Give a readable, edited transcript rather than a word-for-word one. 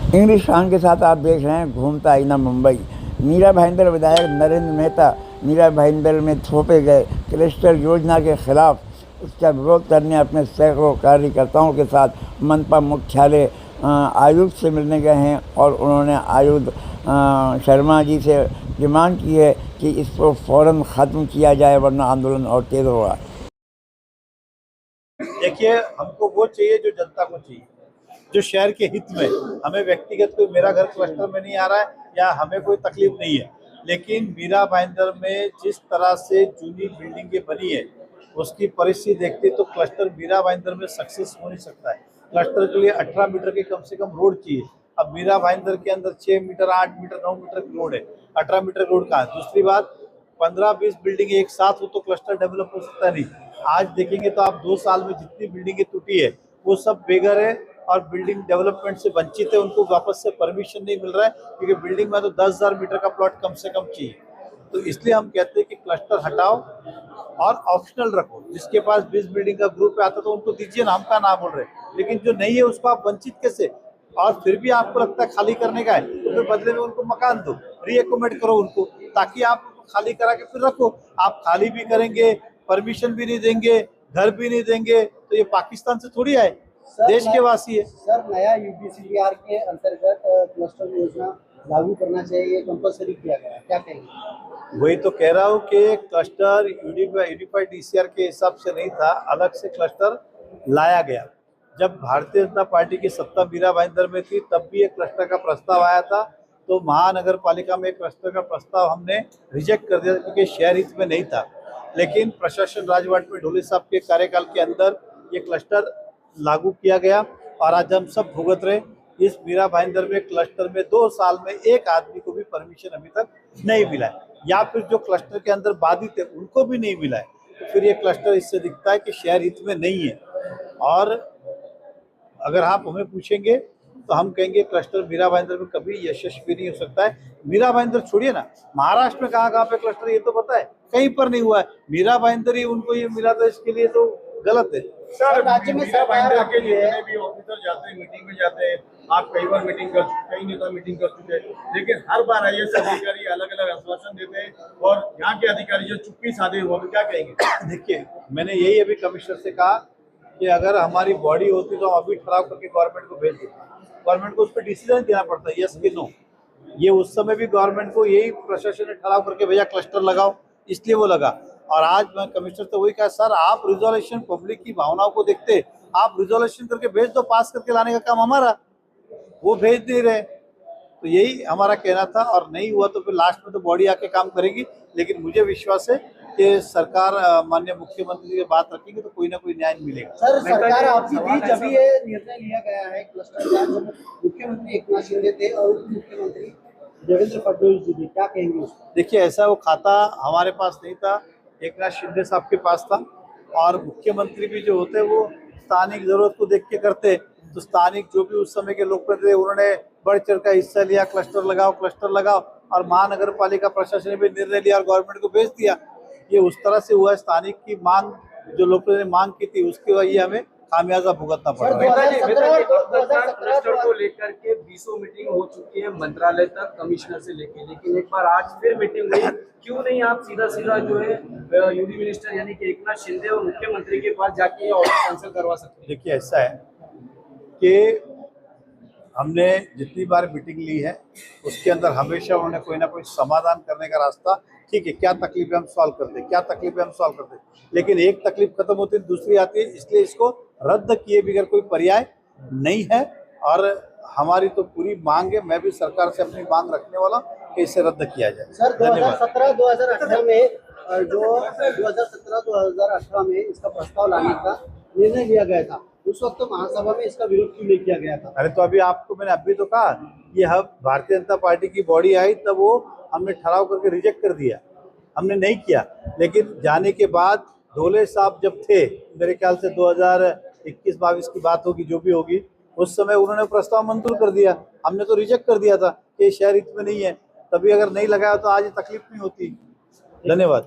English Khan के साथ आप देख रहे हैं घूमता आईना मुंबई। मीरा भाईंदर विधायक नरेंद्र मेहता मीरा भाईंदर में थोपे गए क्लस्टर योजना के खिलाफ उसका विरोध करने अपने सैकड़ों कार्यकर्ताओं के साथ मनपा मुख्यालय आयुक्त से मिलने गए हैं और उन्होंने आयुक्त शर्मा जी से डिमांड की है कि इसको फ़ौरन ख़त्म किया जाए वरना आंदोलन और तेज़ होगा। देखिए, हमको वो चाहिए जो जनता को चाहिए, जो शहर के हित में। हमें व्यक्तिगत कोई मेरा घर क्लस्टर में नहीं आ रहा है या हमें कोई तकलीफ नहीं है, लेकिन मीरा भाईंदर में जिस तरह से जूनी बिल्डिंगें बनी है उसकी परिस्थिति देखते तो क्लस्टर मीरा भाईंदर में सक्सेस हो नहीं सकता है। क्लस्टर के लिए 18 मीटर के कम से कम रोड चाहिए। अब मीरा भाईंदर के अंदर 6 मीटर 8 मीटर 9 मीटर की रोड है, 18 मीटर रोड कहाँ है? दूसरी बात, 15-20 बिल्डिंग एक साथ हो तो क्लस्टर डेवलप हो सकता नहीं। आज देखेंगे तो आप 2 साल में जितनी बिल्डिंगें टूटी है वो सब बेघर है और बिल्डिंग डेवलपमेंट से वंचित है। उनको वापस से परमिशन नहीं मिल रहा है क्योंकि बिल्डिंग में तो 10,000 मीटर का प्लॉट कम से कम चाहिए। तो इसलिए हम कहते हैं कि क्लस्टर हटाओ और ऑप्शनल रखो। जिसके पास 20 बिल्डिंग का ग्रुप आता तो उनको दीजिए ना, हम का ना बोल रहे, लेकिन जो नहीं है उसको आप वंचित कैसे? और फिर भी आपको लगता है खाली करने का है तो फिर बदले में उनको मकान दो, रीएकोमोडेट करो उनको, ताकि आप खाली करा के फिर रखो। आप खाली भी करेंगे, परमिशन भी नहीं देंगे, घर भी नहीं देंगे, तो ये पाकिस्तान से थोड़ी आए, देश के वासी है। सर, नया यूडीसीपीआर के अंतर्गत क्लस्टर योजना लागू करना चाहिए, कंपलसरी किया गया, क्या कहेंगे? वही तो कह रहा हूँ कि क्लस्टर यूनिफाइड डीसीआर के हिसाब से नहीं था, अलग से क्लस्टर लाया गया। जब भारतीय जनता पार्टी की सत्ता मीरा भाईंदर में थी तब भी एक क्लस्टर का प्रस्ताव आया था, तो महानगर पालिका में एक क्लस्टर का प्रस्ताव हमने रिजेक्ट कर दिया क्योंकि शहर हित में नहीं था। लेकिन प्रशासन राजवाट में ढोले साहब के कार्यकाल के अंदर ये क्लस्टर लागू किया गया और आज हम सब भुगत रहे। इस मीरा भाईंदर में क्लस्टर में 2 साल में एक आदमी को भी परमिशन अभी तक नहीं मिला है, या फिर जो क्लस्टर के अंदर बाधित है उनको भी नहीं मिला है। तो फिर ये क्लस्टर इससे दिखता है कि शहर हित में नहीं है। और अगर आप हमें पूछेंगे तो हम कहेंगे क्लस्टर मीरा भाईंदर में कभी यशस्वी नहीं हो सकता है। मीरा भाईंदर छोड़िए ना, महाराष्ट्र में कहाँ पे क्लस्टर ये तो पता है, कहीं पर नहीं हुआ है। मीरा भाईंदर ही उनको ये मिला था, इसके लिए तो गलत है। सर, राज्य में मीरा भाईंदर के जितने भी ऑफिसर जाते हैं मीटिंग में जाते हैं, आप कई बार मीटिंग कर चुके, कई नेता मीटिंग कर चुके हैं, लेकिन हर बार आईएएस अधिकारी अलग अलग आश्वासन देते हैं और यहाँ के अधिकारी जो चुप्पी साधे हुए तो क्या कहेंगे? देखिए, मैंने यही अभी कमिश्नर से कहा कि अगर हमारी बॉडी होती तो अभी ठहराव करके गवर्नमेंट को भेज देते। गवर्नमेंट को उस पर डिसीजन देना पड़ता है, यस कि नो। ये उस समय भी गवर्नमेंट को यही प्रशासन ने ठहराव करके भेजा क्लस्टर लगाओ, इसलिए वो लगा। और आज मैं कमिश्नर से वही कहा, सर आप रिजोल्यूशन पब्लिक की भावनाओं को देखते, आप रिजोल्यूशन करके भेज दो, पास करके लाने का काम हमारा, वो भेज नहीं रहे। तो यही हमारा कहना था, और नहीं हुआ तो फिर लास्ट में तो बॉडी आके काम करेगी। लेकिन मुझे विश्वास है कि सरकार माननीय मुख्यमंत्री की बात रखेंगे तो कोई ना कोई न्याय मिलेगा। सर, सरकार आपकी थी जब ये निर्णय लिया गया है क्लस्टर का, जब मुख्यमंत्री एकनाथ शिंदे थे और उप मुख्यमंत्री देवेंद्र फडणवीस जी थे, क्या कहेंगे उसको? देखिए, ऐसा वो खाता हमारे पास नहीं था, एकनाथ शिंदे साहब के पास था। और मुख्यमंत्री भी जो होते वो स्थानिक जरूरत को देख के करते, तो स्थानिक जो भी उस समय के लोकप्रतिनिधि उन्होंने बढ़ चढ़ का हिस्सा लिया, क्लस्टर लगाओ, और महानगर पालिका प्रशासन ने भी निर्णय लिया और गवर्नमेंट को भेज दिया। ये उस तरह से हुआ। स्थानिक की मांग, जो लोगों ने मांग की थी, उसके वजह हमें खामियाजा भुगतना पड़ रहा है। क्लस्टर को लेकर के 20 मीटिंग हो चुकी है मंत्रालय तक, कमिश्नर से लेके, लेकिन एक बार आज फिर मीटिंग हुई। क्यों नहीं आप सीधा जो है यूडी मिनिस्टर यानी कि एकनाथ शिंदे और मुख्यमंत्री के पास जाके ऑर्डर कैंसिल करवा सकते हैं? देखिए, ऐसा है कि हमने जितनी बार मीटिंग ली है उसके अंदर हमेशा उन्होंने कोई ना कोई समाधान करने का रास्ता, ठीक है क्या तकलीफ है हम सॉल्व करते, लेकिन एक तकलीफ खत्म होती है दूसरी आती है, इसलिए इसको रद्द किए बगैर कोई पर्याय नहीं है। और हमारी तो पूरी मांग है, मैं भी सरकार से अपनी मांग रखने वाला कि इसे रद्द किया जाए। सर, 2017-2018 में जो 2017-2018 में इसका प्रस्ताव लाने का निर्णय लिया गया था, उस वक्त तो महासभा में इसका विरोध क्यों नहीं किया गया था? अरे तो अभी आपको मैंने अभी तो कहा, ये हम भारतीय जनता पार्टी की बॉडी आई तब वो हमने ठहराव करके रिजेक्ट कर दिया, हमने नहीं किया। लेकिन जाने के बाद ढोले साहब जब थे, मेरे ख्याल से 2021-22 की बात होगी, जो भी होगी, उस समय उन्होंने प्रस्ताव मंजूर कर दिया, हमने तो रिजेक्ट कर दिया था कि शहर हित में नहीं है। तभी अगर नहीं लगाया तो आज ये तकलीफ नहीं होती। धन्यवाद।